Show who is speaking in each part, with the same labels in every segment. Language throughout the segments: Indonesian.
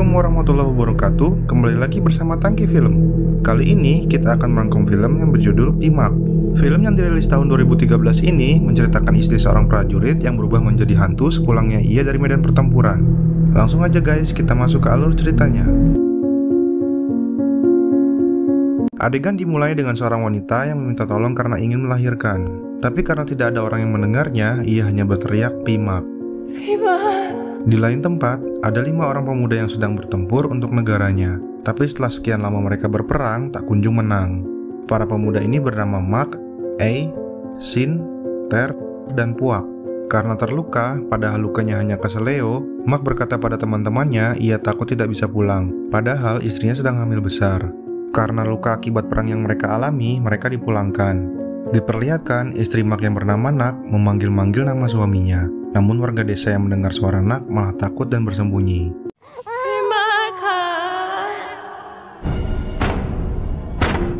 Speaker 1: Assalamualaikum warahmatullahi wabarakatuh. Kembali lagi bersama Tangki Film. Kali ini kita akan merangkum film yang berjudul Pimak. Film yang dirilis tahun 2013 ini menceritakan istri seorang prajurit yang berubah menjadi hantu sepulangnya ia dari medan pertempuran. Langsung aja guys, kita masuk ke alur ceritanya. Adegan dimulai dengan seorang wanita yang meminta tolong karena ingin melahirkan. Tapi karena tidak ada orang yang mendengarnya, ia hanya berteriak Pimak. Pimak. Di lain tempat, ada 5 orang pemuda yang sedang bertempur untuk negaranya. Tapi setelah sekian lama mereka berperang, tak kunjung menang. Para pemuda ini bernama Mak, A, Shin, Ter, dan Puak. Karena terluka, padahal lukanya hanya keseleo, Mak berkata pada teman-temannya ia takut tidak bisa pulang. Padahal istrinya sedang hamil besar. Karena luka akibat perang yang mereka alami, mereka dipulangkan. Diperlihatkan istri Mak yang bernama Nak memanggil-manggil nama suaminya. Namun warga desa yang mendengar suara Nak malah takut dan bersembunyi.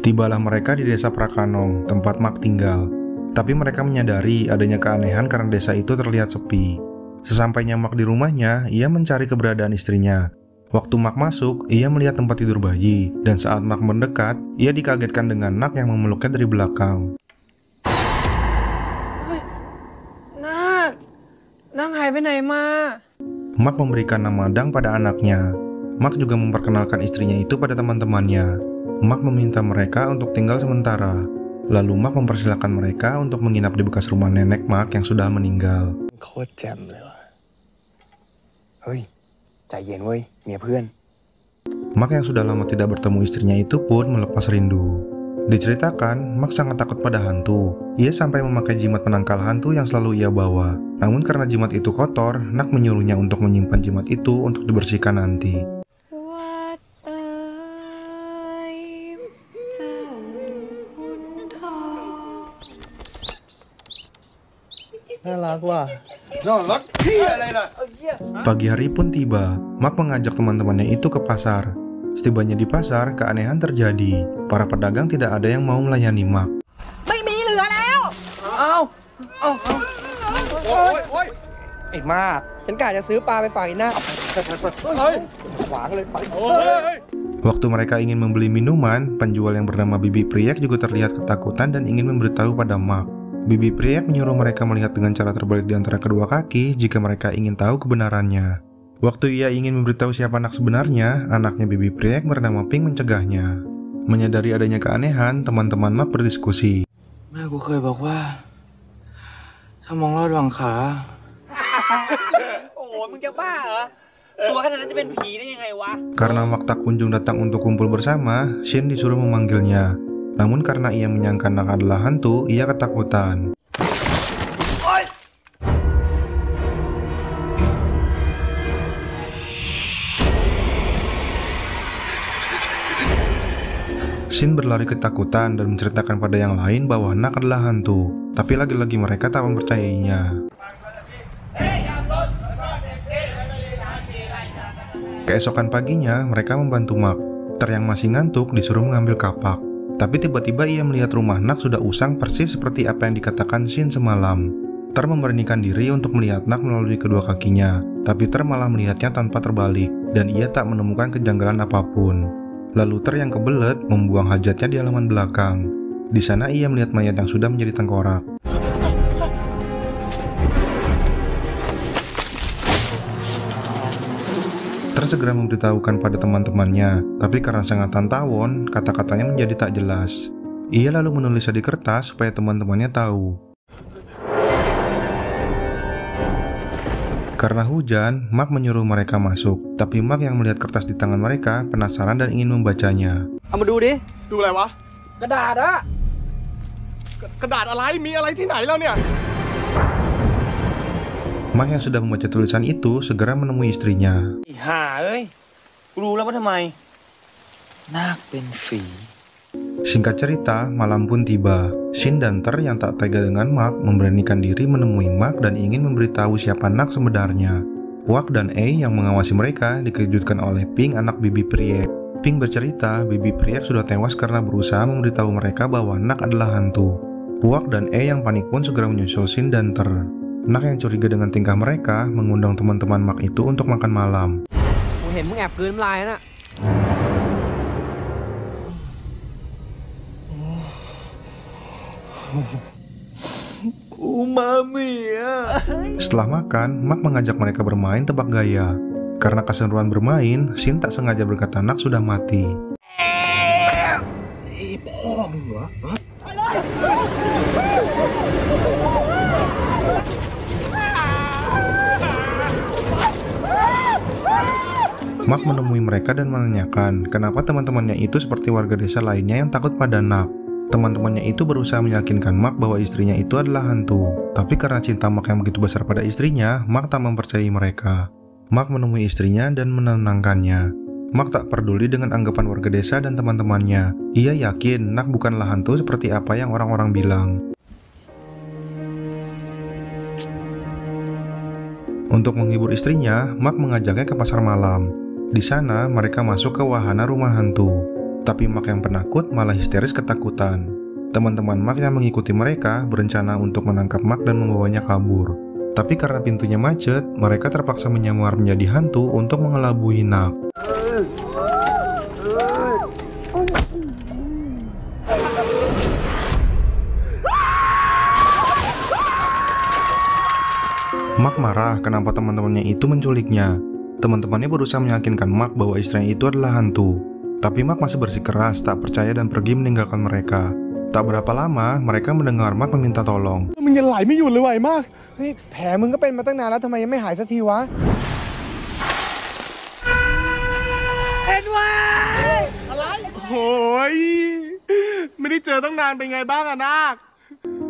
Speaker 1: Tibalah mereka di desa Prakanong, tempat Mak tinggal. Tapi mereka menyadari adanya keanehan karena desa itu terlihat sepi. Sesampainya Mak di rumahnya, ia mencari keberadaan istrinya. Waktu Mak masuk, ia melihat tempat tidur bayi. Dan saat Mak mendekat, ia dikagetkan dengan Nak yang memeluknya dari belakang.
Speaker 2: Nang haiไปไหนมา
Speaker 1: Mak memberikan nama Dang pada anaknya. Mak juga memperkenalkan istrinya itu pada teman-temannya. Mak meminta mereka untuk tinggal sementara. Lalu Mak mempersilahkan mereka untuk menginap di bekas rumah nenek Mak yang sudah meninggal.
Speaker 3: โคตรแจ่มเลยว่ะเฮ้ยใจเย็นเว้ยเมียเพื่อน
Speaker 1: Mak yang sudah lama tidak bertemu istrinya itu pun melepas rindu. Diceritakan, Mak sangat takut pada hantu. Ia sampai memakai jimat penangkal hantu yang selalu ia bawa. Namun karena jimat itu kotor, Nak menyuruhnya untuk menyimpan jimat itu untuk dibersihkan nanti. Pagi hari pun tiba. Mak mengajak teman-temannya itu ke pasar. Setibanya di pasar, keanehan terjadi. Para pedagang tidak ada yang mau melayani Mak. Waktu mereka ingin membeli minuman, penjual yang bernama Bibi Priek juga terlihat ketakutan dan ingin memberitahu pada Mak. Bibi Priek menyuruh mereka melihat dengan cara terbalik di antara kedua kaki jika mereka ingin tahu kebenarannya. Waktu ia ingin memberitahu siapa anak sebenarnya, anaknya Bibi Priek bernama Pink mencegahnya. Menyadari adanya keanehan, teman-teman Mak berdiskusi.
Speaker 2: แม่กูเคยบอกว่าถ้ามองลอดหวังขา
Speaker 4: โอ้โหมึงจะบ้าเหรอตัวขนาดนั้นจะเป็นผีได้ยังไงวะ
Speaker 1: Karena Mak tak kunjung datang untuk kumpul bersama, Shin disuruh memanggilnya. Namun karena ia menyangka Nak adalah hantu, ia ketakutan. Shin berlari ketakutan dan menceritakan pada yang lain bahwa Nak adalah hantu. Tapi lagi-lagi mereka tak mempercayainya. Keesokan paginya, mereka membantu Mak. Ter yang masih ngantuk disuruh mengambil kapak. Tapi tiba-tiba ia melihat rumah Nak sudah usang persis seperti apa yang dikatakan Shin semalam. Ter memberanikan diri untuk melihat Nak melalui kedua kakinya. Tapi Ter malah melihatnya tanpa terbalik. Dan ia tak menemukan kejanggalan apapun. Lalu Ter yang kebelet membuang hajatnya di halaman belakang. Di sana ia melihat mayat yang sudah menjadi tengkorak. Ter segera memberitahukan pada teman-temannya, tapi karena sengatan tawon, kata-katanya menjadi tak jelas. Ia lalu menulisnya di kertas supaya teman-temannya tahu. Karena hujan, Mak menyuruh mereka masuk. Tapi Mak yang melihat kertas di tangan mereka penasaran dan ingin membacanya.
Speaker 4: เอามาดูดิ
Speaker 5: ดูอะไรวะ
Speaker 4: กระดาษอะ
Speaker 5: กระดาษอะไร มีอะไรที่ไหนแล้วเนี่ย
Speaker 1: Mak yang sudah membaca tulisan itu segera menemui istrinya.
Speaker 4: ไอ้ห่าเอ้ยกูรู้แล้วว่าทำไม
Speaker 2: นาคเป็นฝี
Speaker 1: Singkat cerita, malam pun tiba. Shin dan Ter yang tak tega dengan Mak memberanikan diri menemui Mak dan ingin memberitahu siapa Nak sebenarnya. Puak dan A yang mengawasi mereka dikejutkan oleh Pink, anak Bibi Priek. Pink bercerita Bibi Priek sudah tewas karena berusaha memberitahu mereka bahwa Nak adalah hantu. Puak dan E yang panik pun segera menyusul Shin dan Ter. Nak yang curiga dengan tingkah mereka mengundang teman-teman Mak itu untuk makan malam.
Speaker 6: เห็นมึงแอบกลืนน้ำลายน่ะ
Speaker 1: Setelah makan, Mark mengajak mereka bermain tebak gaya. Karena keseruan bermain, Shin tak sengaja berkata Nak sudah mati. Mark menemui mereka dan menanyakan kenapa teman-temannya itu seperti warga desa lainnya yang takut pada Nak. Teman-temannya itu berusaha meyakinkan Mark bahwa istrinya itu adalah hantu. Tapi karena cinta Mark yang begitu besar pada istrinya, Mark tak mempercayai mereka. Mark menemui istrinya dan menenangkannya. Mark tak peduli dengan anggapan warga desa dan teman-temannya. Ia yakin Nak bukanlah hantu seperti apa yang orang-orang bilang. Untuk menghibur istrinya, Mark mengajaknya ke pasar malam. Di sana, mereka masuk ke wahana rumah hantu. Tapi Mark yang penakut malah histeris ketakutan. Teman-teman Mark yang mengikuti mereka berencana untuk menangkap Mark dan membawanya kabur. Tapi karena pintunya macet, mereka terpaksa menyamar menjadi hantu untuk mengelabui Nak. Mark marah kenapa teman-temannya itu menculiknya. Teman-temannya berusaha meyakinkan Mark bahwa istrinya itu adalah hantu. Tapi Mark masih bersikeras, tak percaya dan pergi meninggalkan mereka. Tak berapa lama, mereka mendengar Mark meminta tolong.
Speaker 5: มึงยังไหลไม่หยุดเลยไหวมาก
Speaker 3: เฮ้ยแผลมึงก็เป็นมาตั้งนานแล้วทำไมยังไม่หายสักทีวะ
Speaker 5: โอ้ยไม่ได้เจอตั้งนานเป็นไงบ้างอะนาค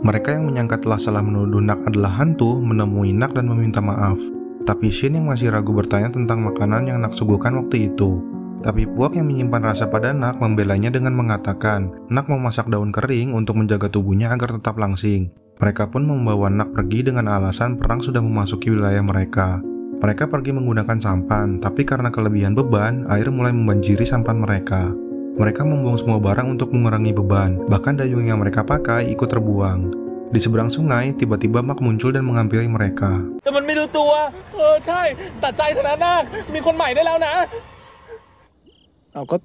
Speaker 1: Mereka yang menyangka telah salah menuduh Nak adalah hantu menemui Nak dan meminta maaf. Tapi Shin yang masih ragu bertanya tentang makanan yang Nak suguhkan waktu itu. Tapi Puak yang menyimpan rasa pada Nak membelanya dengan mengatakan Nak memasak daun kering untuk menjaga tubuhnya agar tetap langsing. Mereka pun membawa Nak pergi dengan alasan perang sudah memasuki wilayah mereka. Mereka pergi menggunakan sampan, tapi karena kelebihan beban, air mulai membanjiri sampan mereka. Mereka membuang semua barang untuk mengurangi beban, bahkan dayung yang mereka pakai ikut terbuang. Di seberang sungai, tiba-tiba Mark muncul dan menghampiri mereka.
Speaker 4: แต่มันไม่รู้ตัวใช่ตัดใจเถอะนะนาคมีคนใหม่ได้แล้วนะ
Speaker 3: เอาก็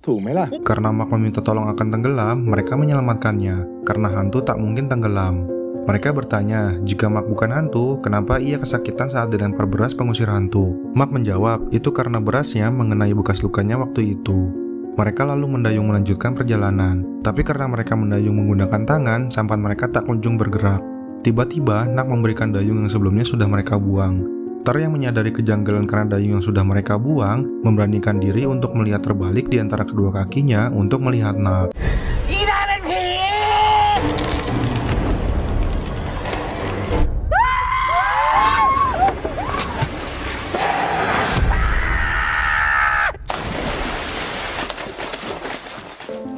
Speaker 3: ถูกไหมล่ะ
Speaker 1: Karena Mark meminta tolong akan tenggelam, mereka menyelamatkannya. Karena hantu tak mungkin tenggelam. Mereka bertanya, jika Mark bukan hantu, kenapa ia kesakitan saat dilempar beras pengusir hantu? Mark menjawab, itu karena berasnya mengenai bekas lukanya waktu itu. Mereka lalu mendayung melanjutkan perjalanan. Tapi karena mereka mendayung menggunakan tangan, sampan mereka tak kunjung bergerak. Tiba-tiba, Nak memberikan dayung yang sebelumnya sudah mereka buang. Tar yang menyadari kejanggalan karena dayung yang sudah mereka buang, memberanikan diri untuk melihat terbalik di antara kedua kakinya untuk melihat Nak.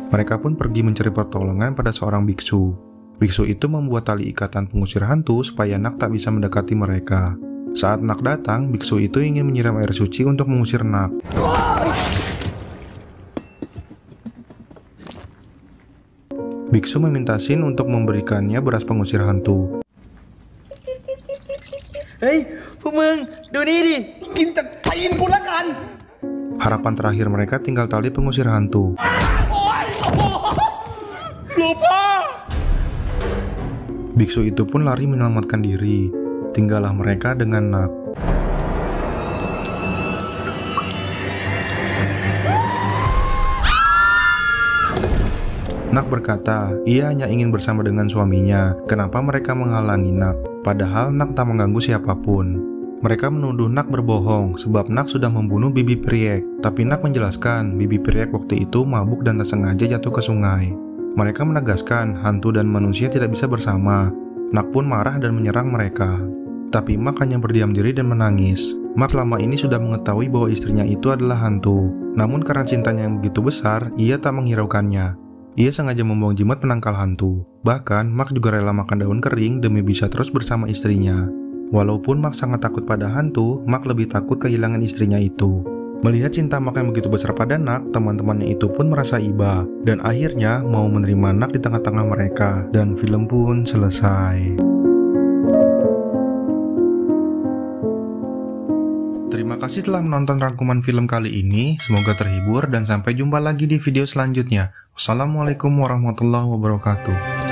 Speaker 1: Mereka pun pergi mencari pertolongan pada seorang biksu. Biksu itu membuat tali ikatan pengusir hantu supaya Nak tak bisa mendekati mereka. Saat Nak datang, biksu itu ingin menyiram air suci untuk mengusir Nak. Biksu meminta Shin untuk memberikannya beras pengusir hantu.
Speaker 4: เฮ้ยพวกมึงดูนี่ดิ
Speaker 5: กินจากตีนกูละกัน
Speaker 1: Harapan terakhir mereka tinggal tali pengusir hantu.
Speaker 5: Lupa.
Speaker 1: Biksu itu pun lari menyelamatkan diri. Tinggallah mereka dengan Nak. Nak berkata, ia hanya ingin bersama dengan suaminya. Kenapa mereka menghalangi Nak? Padahal Nak tak mengganggu siapapun. Mereka menuduh Nak berbohong sebab Nak sudah membunuh Bibi Priek. Tapi Nak menjelaskan, Bibi Priek waktu itu mabuk dan tak sengaja jatuh ke sungai. Mereka menegaskan hantu dan manusia tidak bisa bersama. Nak pun marah dan menyerang mereka. Tapi Mark hanya berdiam diri dan menangis. Mark selama ini sudah mengetahui bahwa istrinya itu adalah hantu. Namun karena cintanya yang begitu besar, ia tak menghiraukannya. Ia sengaja membuang jimat penangkal hantu. Bahkan, Mark juga rela makan daun kering demi bisa terus bersama istrinya. Walaupun Mark sangat takut pada hantu, Mark lebih takut kehilangan istrinya itu. Melihat cinta Mark yang begitu besar pada Nak, teman-temannya itu pun merasa iba. Dan akhirnya mau menerima Nak di tengah-tengah mereka. Dan film pun selesai. Terima Terima kasih telah menonton rangkuman film kali ini. Semoga terhibur dan sampai jumpa lagi di video selanjutnya. Wassalamualaikum warahmatullahi wabarakatuh.